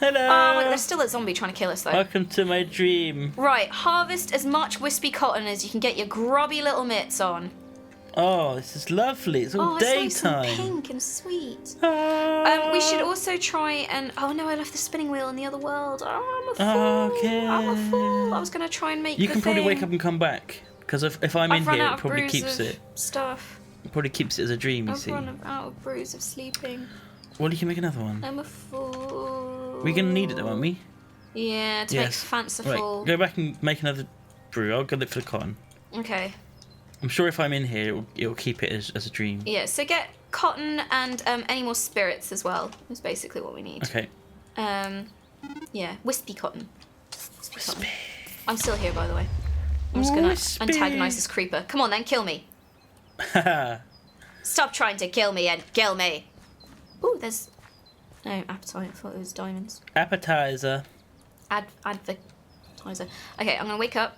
Hello. Oh, there's still a zombie trying to kill us, though. Welcome to my dream. Right, harvest as much wispy cotton as you can get your grubby little mitts on. Oh, this is lovely. It's all daytime. It's nice and pink and sweet. Ah. We should also try and... Oh, no, I left the spinning wheel in the other world. Oh, I'm a fool. Okay. I'm a fool. I was going to try and make You the can probably thing. wake up and come back. Because if I'm in here, it probably keeps it. Stuff. It probably keeps it as a dream, you see. I've run out of brews of sleeping. Well, you can make another one. I'm a fool. We're going to need it though, aren't we? Yeah, to make fanciful... Right, go back and make another brew. I'll go look for the cotton. Okay. I'm sure if I'm in here, it'll keep it as a dream. Yeah, so get cotton and any more spirits as well. That's basically what we need. Okay. Yeah, wispy cotton. Wispy. Cotton. I'm still here, by the way. I'm just going to antagonise this creeper. Come on then, kill me. Stop trying to kill me and kill me. Ooh, there's... No, appetite. I thought it was diamonds. Appetizer. Advertiser. Okay, I'm going to wake up.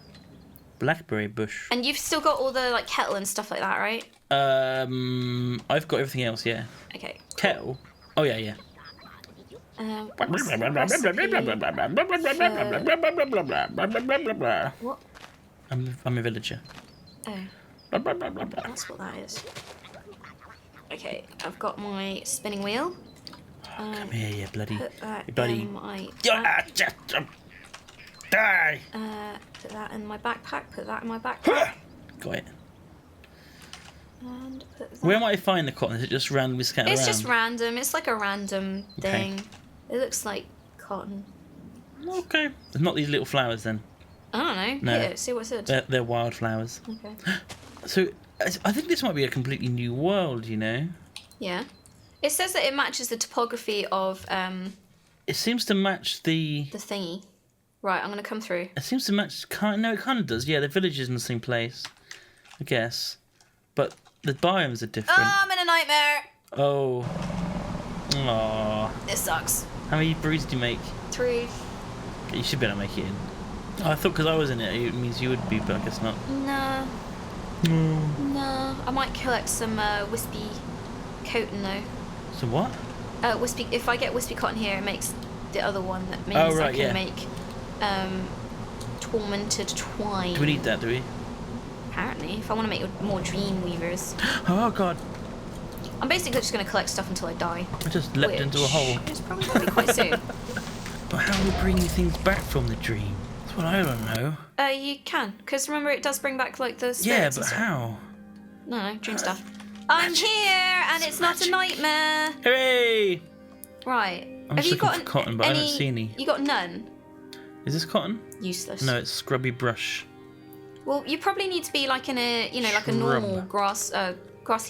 Blackberry bush. And you've still got all the like kettle and stuff like that, right? I've got everything else, yeah. Okay. Kettle? Oh, yeah. What? I'm a villager. Oh. That's what that is. Okay, I've got my spinning wheel. Come here, you bloody... Put that bloody... in my... Die! Put that in my backpack, put that in my backpack. Got it. And put that... Where might I find the cotton? Is it just randomly scattered around? It's just random. It's like a random thing. Okay. It looks like cotton. Okay. There's not these little flowers then. I don't know. No. Here, see what's it. They're wildflowers. Okay. So, I think this might be a completely new world, you know? Yeah. It says that it matches the topography of It seems to match the thingy. Right, I'm going to come through. It seems to match... No, it kind of does. Yeah, the village is in the same place, I guess. But the biomes are different. Oh, I'm in a nightmare. Oh. Aww. This sucks. How many brews do you make? 3. You should be able to make it in. Oh, I thought because I was in it, it means you would be, but I guess not. No. No. I might collect some wispy cotton, though. So what? Wispy. If I get wispy cotton here, it makes the other one. That means I can make tormented twine. Do we need that, do we? Apparently, if I want to make more dream weavers. Oh, God. I'm basically just going to collect stuff until I die. I just leapt into a hole. It's probably going to be quite soon. But how do we bring things back from the dream? That's what I don't know. You can, because remember it does bring back like the spirits. Yeah, but and stuff. how? No, dream stuff. I'm here, and it's not a nightmare. Hooray! Right. I'm just looking for cotton, but I don't see any. You got none? Is this cotton? Useless. No, it's scrubby brush. Well, you probably need to be like in a, like a normal grassy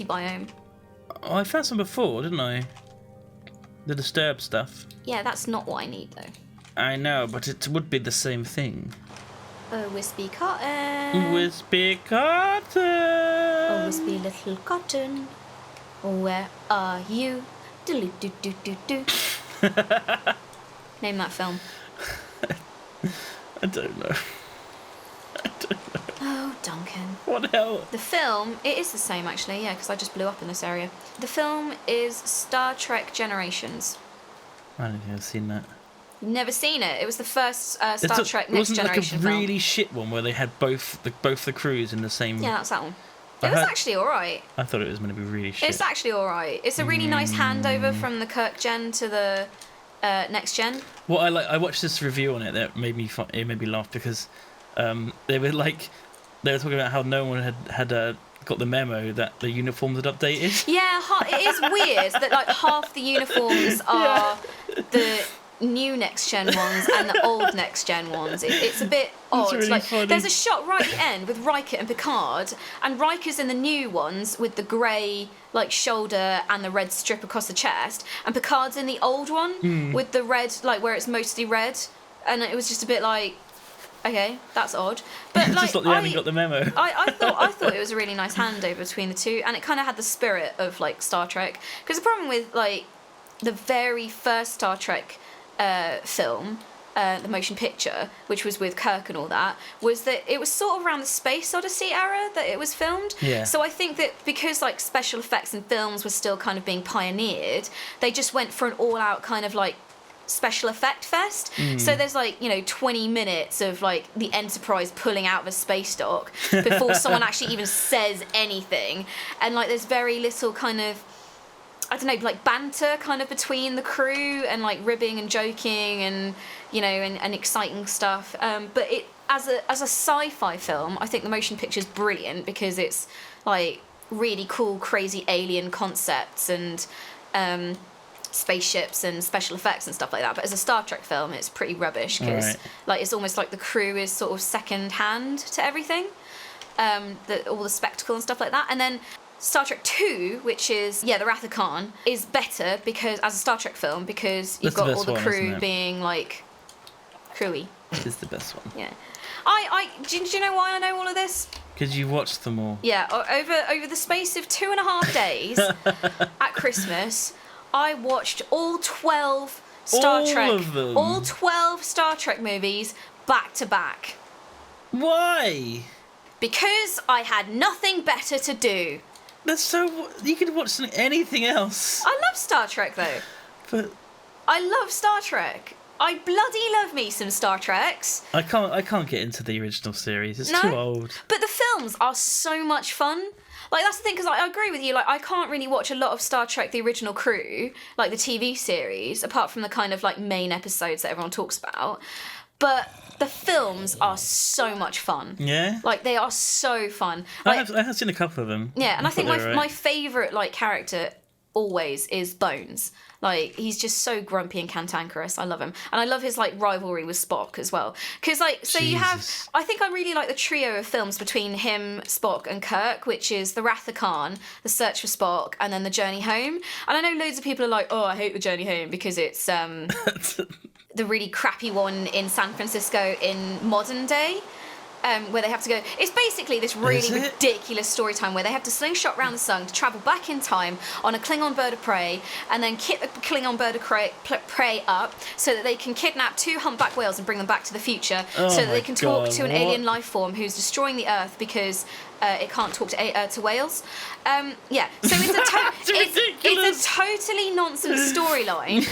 biome. Oh, I found some before, didn't I? The disturbed stuff. Yeah, that's not what I need though. I know, but it would be the same thing. Oh, wispy cotton. Wispy cotton. Oh, wispy little cotton. Where are you? Do do do do do. Name that film. I don't know. Oh, Duncan. What the hell? The film, it is the same actually, yeah, because I just blew up in this area. The film is Star Trek Generations. I don't think I've seen that. You've never seen it? It was the first Star Trek Next Generation Generation film. Wasn't like a really shit one where they had both the crews in the same... Yeah, that's that one. It was actually alright. I thought it was going to be really shit. It's actually alright. It's a really nice handover from the Kirk Gen to the Next Gen. What I watched this review on it that made me laugh because they were talking about how no one had got the memo that the uniforms had updated. Yeah, it is weird that like half the uniforms are the new Next Gen ones and the old Next Gen ones. It's a bit odd. Really like funny. There's a shot right at the end with Riker and Picard, and Riker's in the new ones with the grey like shoulder and the red strip across the chest, and Picard's in the old one with the red, like where it's mostly red, and it was just a bit like, okay, that's odd. But like, just like they haven't got the memo. I thought it was a really nice handover between the two, and it kind of had the spirit of like Star Trek. Because the problem with like the very first Star Trek film, the motion picture, which was with Kirk and all that, was that it was sort of around the Space Odyssey era that it was filmed. Yeah. So I think that because like special effects in films were still kind of being pioneered, they just went for an all-out kind of like special effect fest. So there's like, 20 minutes of like the Enterprise pulling out of a space dock before someone actually even says anything. And like there's very little kind of, I don't know, like banter kind of between the crew and like ribbing and joking and, and exciting stuff. But it, as a sci-fi film, I think the motion picture is brilliant because it's like really cool, crazy alien concepts and spaceships and special effects and stuff like that. But as a Star Trek film, it's pretty rubbish because like it's almost like the crew is sort of second hand to everything, all the spectacle and stuff like that. And then Star Trek 2, which is the Wrath of Khan, is better because as a Star Trek film because you've got all the crew being like crewy. It is the best one. Yeah. Do you know why I know all of this? Because you watched them all. Yeah, over the space of 2.5 days at Christmas, I watched all 12 Star Trek. All of them? All 12 Star Trek movies back to back. Why? Because I had nothing better to do. That's so... You could watch anything else. I love Star Trek, though. But... I love Star Trek. I bloody love me some Star Treks. I can't get into the original series. It's too old. But the films are so much fun. Like, that's the thing, because I agree with you. Like, I can't really watch a lot of Star Trek, the original crew, like the TV series, apart from the kind of, like, main episodes that everyone talks about. But the films are so much fun. Yeah? Like, they are so fun. Like, I have seen a couple of them. Yeah, and I think my favourite, like, character always is Bones. Like, he's just so grumpy and cantankerous. I love him. And I love his, like, rivalry with Spock as well. Because, like, so you have... I think I really like the trio of films between him, Spock, and Kirk, which is The Wrath of Khan, The Search for Spock, and then The Journey Home. And I know loads of people are like, oh, I hate The Journey Home because it's the really crappy one in San Francisco in modern day. Where they have to go. It's basically this really ridiculous story time where they have to slingshot around the sun to travel back in time on a Klingon bird of prey and then kit the Klingon bird of prey up so that they can kidnap 2 humpback whales and bring them back to the future so that they can talk to an alien life form who's destroying the Earth because it can't talk to whales. So it's a totally nonsense storyline,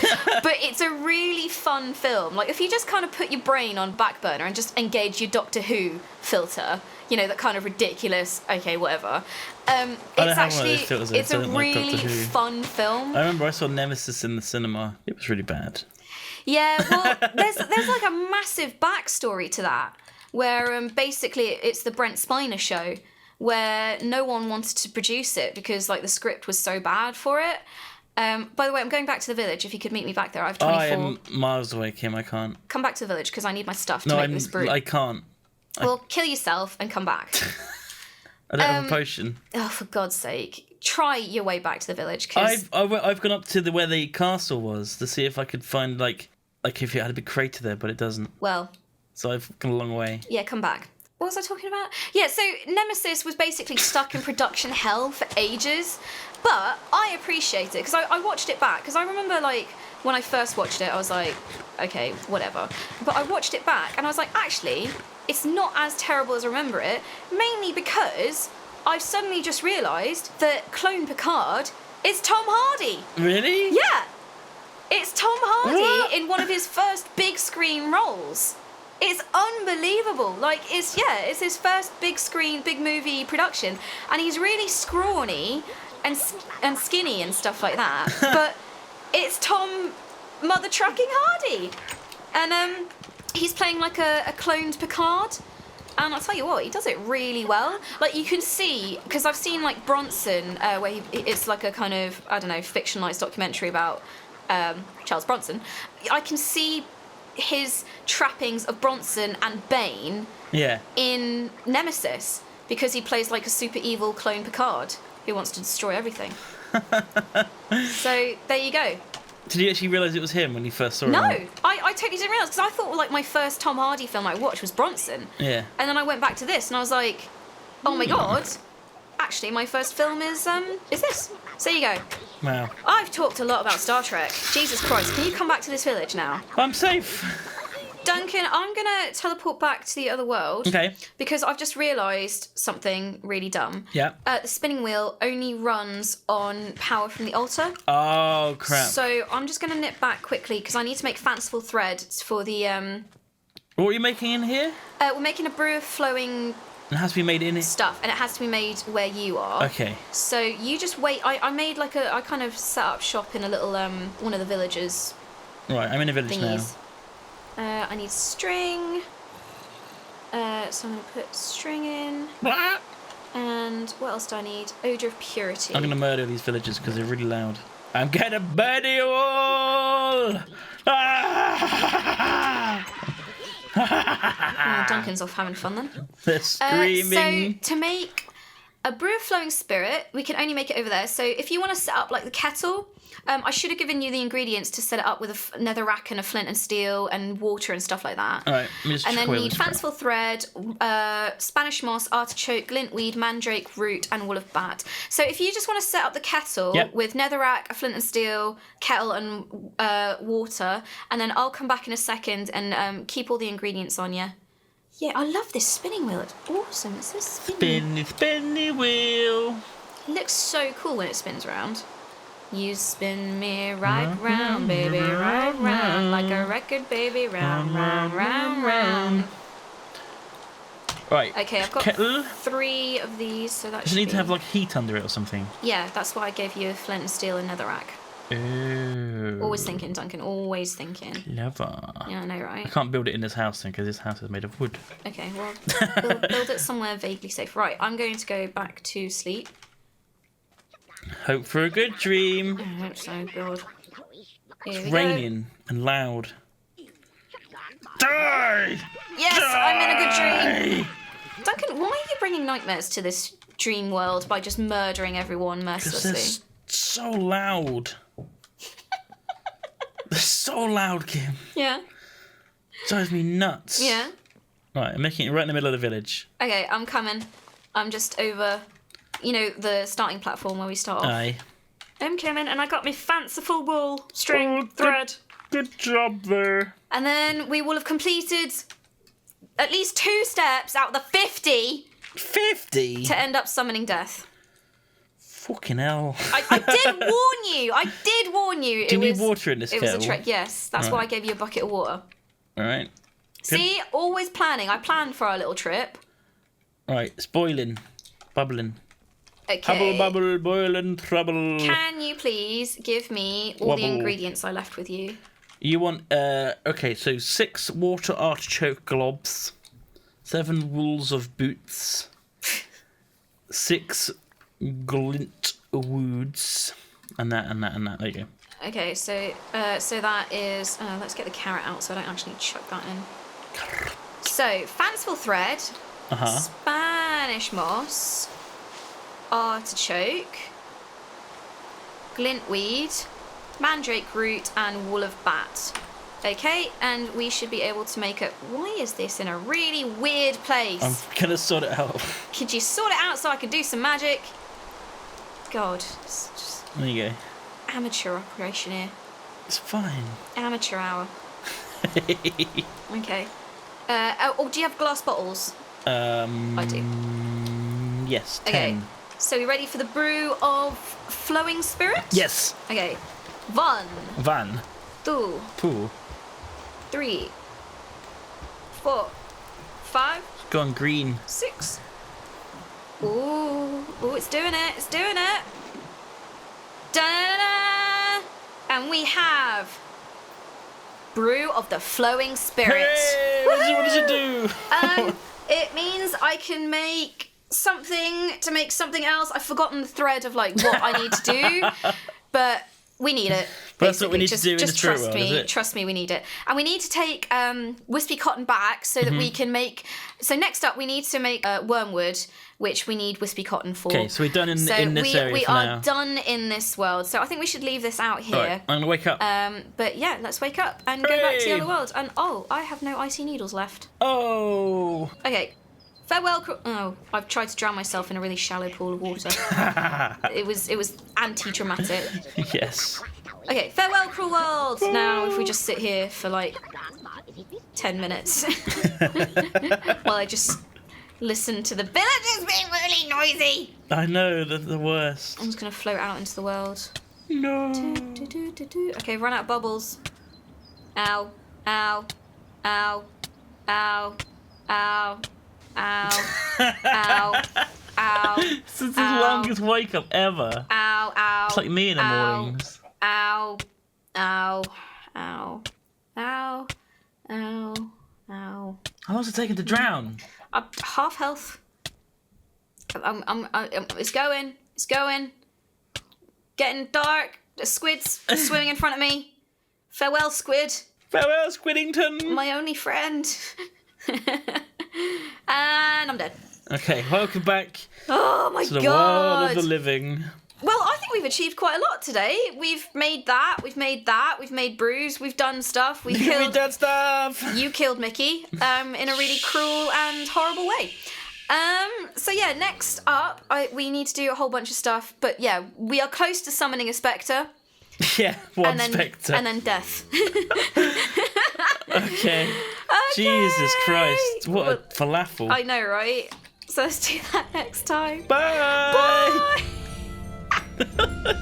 but it's a really fun film. Like, if you just kind of put your brain on back burner and just engage your Doctor Who filter, that kind of ridiculous, okay, whatever. It's a really fun film. I remember I saw Nemesis in the cinema. It was really bad. Yeah, well, there's like a massive backstory to that, where basically it's the Brent Spiner show, where no one wanted to produce it because like the script was so bad for it. By the way, I'm going back to the village. If you could meet me back there, I have 24. I am miles away, Kim. I can't. Come back to the village because I need my stuff to make this brew. I can't. Well, kill yourself and come back. I don't have a potion. Oh, for God's sake. Try your way back to the village. Cause... I've gone up to where the castle was to see if I could find, like if it had a big crater there, but it doesn't. Well. So I've gone a long way. Yeah, come back. What was I talking about? Yeah, so Nemesis was basically stuck in production hell for ages, but I appreciate it because I watched it back because I remember like when I first watched it I was like, okay, whatever. But I watched it back and I was like, actually, it's not as terrible as I remember it, mainly because I've suddenly just realised that Clone Picard is Tom Hardy. Really? Yeah. It's Tom Hardy in one of his first big screen roles. It's unbelievable. Like, it's his first big screen, big movie production, and he's really scrawny and skinny and stuff like that. But it's Tom Mother Trucking Hardy, and he's playing like a cloned Picard. And I'll tell you what, he does it really well. Like, you can see, because I've seen like Bronson, where it's like a kind of, I don't know, fictionalized documentary about Charles Bronson. I can see his trappings of Bronson and Bane in Nemesis because he plays like a super evil clone Picard who wants to destroy everything. So there you go. Did you actually realise it was him when you first saw him? No, I totally didn't realise because I thought like my first Tom Hardy film I watched was Bronson. Yeah. And then I went back to this and I was like, oh my God, actually my first film is this. So there you go. Wow. I've talked a lot about Star Trek. Jesus Christ, can you come back to this village now? I'm safe. Duncan, I'm going to teleport back to the other world. Okay. Because I've just realised something really dumb. Yeah. The spinning wheel only runs on power from the altar. Oh, crap. So I'm just going to nip back quickly because I need to make fanciful thread for the... What are you making in here? We're making a brew of flowing... It has to be made in it. Stuff, and it has to be made where you are. Okay. So you just wait. I made like I kind of set up shop in a little one of the villages. Right, I'm in a village thingies. I need string. So I'm gonna put string in. now. And what else do I need? Odor of purity. I'm gonna murder these villagers because they're really loud. I'm gonna murder you all! Oh, Duncan's off having fun then. They're screaming. So to make a brew of flowing spirit, we can only make it over there. So if you want to set up like the kettle, I should have given you the ingredients to set it up with a netherrack and a flint and steel and water and stuff like that. All right, let me just and check then away need this fanciful thread, Spanish moss, artichoke, glintweed, mandrake root, and wool of bat. So if you just want to set up the kettle with netherrack, a flint and steel, kettle, and water, and then I'll come back in a second and keep all the ingredients on you. Yeah, I love this spinning wheel. It's awesome. It's so spinny. Spinny wheel. It looks so cool when it spins around. You spin me right round, baby, right round, like a record, baby, round, round, round, round. Right. Okay, I've got kettle. 3 of these, so that Does should it need be... to have like heat under it or something? Yeah, that's why I gave you flint and steel and netherrack. Ooh. Always thinking, Duncan, always thinking. Clever. Yeah, I know, right? I can't build it in this house then because this house is made of wood. Okay, well, we'll build it somewhere vaguely safe. Right, I'm going to go back to sleep. Hope for a good dream. I hope so, God. It's raining and loud. Die! Yes, Die! I'm in a good dream. Duncan, why are you bringing nightmares to this dream world by just murdering everyone mercilessly? Because they're so loud. They're so loud, Kim. Yeah. Drives me nuts. Yeah. Right, I'm making it right in the middle of the village. Okay, I'm coming. I'm just over, you know, the starting platform where we start off. Aye. I'm coming, and I got my fanciful wool, string, thread. Good job there. And then we will have completed at least 2 steps out of the 50 50? to end up summoning death. Fucking hell. I did warn you. I did warn you. Do you need water in this It kettle? was a trick, yes. That's why I gave you a bucket of water. All right. See, always planning. I planned for our little trip. All right, it's boiling. Bubbling. Okay. Hubble, bubble, boiling, trouble. Can you please give me all the Wobble. ingredients I left with you? You want, okay, so 6 water artichoke globs, 7 wools of boots, 6 glint woods, and that. There you go. Okay, so that is... let's get the carrot out so I don't actually chuck that in. So, fanciful thread, Spanish moss, artichoke, glintweed, mandrake root, and wool of bat. Okay, and we should be able to make it... Why is this in a really weird place? I'm gonna sort it out. Could you sort it out so I can do some magic? God, it's just There you go. amateur operation here. It's fine. Amateur hour. Okay. Oh, do you have glass bottles? I do. Yes, 10. Okay. So we ready for the brew of flowing spirit? Yes. Okay. 1, 2, 2. 3, 4, 5, Go on green. 6. Ooh, it's doing it. It's doing it. Da-da-da-da. And we have brew of the flowing spirit. Hey, what does it do? It means I can make something to make something else. I've forgotten the thread of like what I need to do, but we need it. But that's what we need just, to do in the just spirit trust world, me. is it? Trust me, we need it. And we need to take wispy cotton back so that we can make. So next up, we need to make wormwood, which we need wispy cotton for. Okay, so we're done in this area we for are now. done in this world. So I think we should leave this out here. All right, I'm gonna wake up. But yeah, let's wake up and go back to the other world. And oh, I have no icy needles left. Oh. Okay. Farewell. Oh, I've tried to drown myself in a really shallow pool of water. It was anti-dramatic. Yes. Okay, farewell, cruel world. Now, if we just sit here for like 10 minutes while I just listen to the villagers being really noisy. I know, they're the worst. I'm just gonna float out into the world. No. Okay, run out of bubbles. Ow, ow, ow, ow, ow, ow, ow, ow. This is the longest wake up ever. Ow, ow. It's like me in the mornings. Ow, ow, ow, ow, ow, ow. How long does it take him to drown? Half health. It's going. It's going. Getting dark. The squid's swimming in front of me. Farewell, squid. Farewell, Squiddington. My only friend. And I'm dead. Okay, welcome back Oh my to the god. world of the living. Well, I think we've achieved quite a lot today. We've made that. We've made brews. We've done stuff. We've We killed. done stuff. You killed Mickey in a really cruel and horrible way. So yeah, next up, we need to do a whole bunch of stuff. But yeah, we are close to summoning a spectre. Yeah, one spectre. And then death. Okay. Jesus Christ, what a falafel. I know, right? So let's do that next time. Bye. Bye.